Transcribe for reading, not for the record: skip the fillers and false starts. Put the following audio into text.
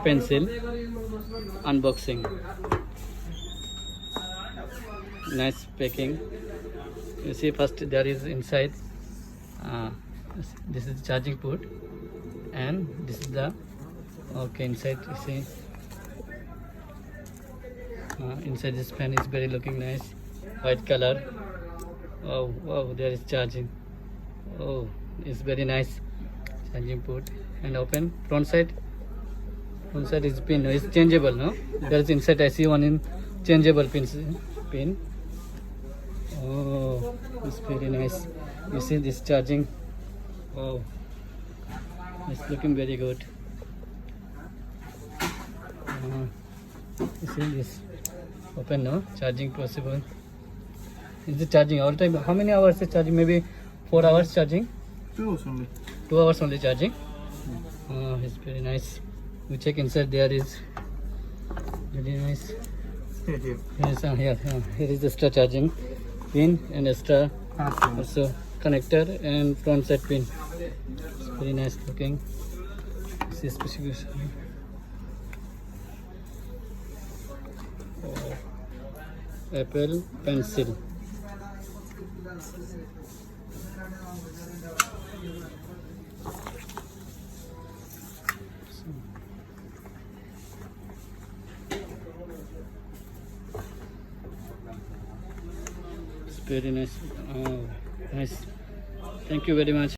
pencil unboxing. Nice packing. You see, first there is inside. This is charging port, and this is the inside. You see, inside this pen is very looking nice, white color. Oh wow, there is charging. Oh, it's very nice charging port. And open front side. Front side is pin. It's changeable, no? There is inside I see one in changeable pin. Oh, it's very nice. You see this charging. Oh, it's looking very good. You see this open, no? Charging possible. Is it charging all time? How many hours is charging? Maybe 4 hours charging? 2 hours only. 2 hours only charging. Oh, it's very nice. You check inside, there is very nice. Here. Yes, here is the extra charging pin and extra also connector and front side pin. It's very nice looking. See specification. Apple pencil. It's very nice. Oh, nice. Thank you very much.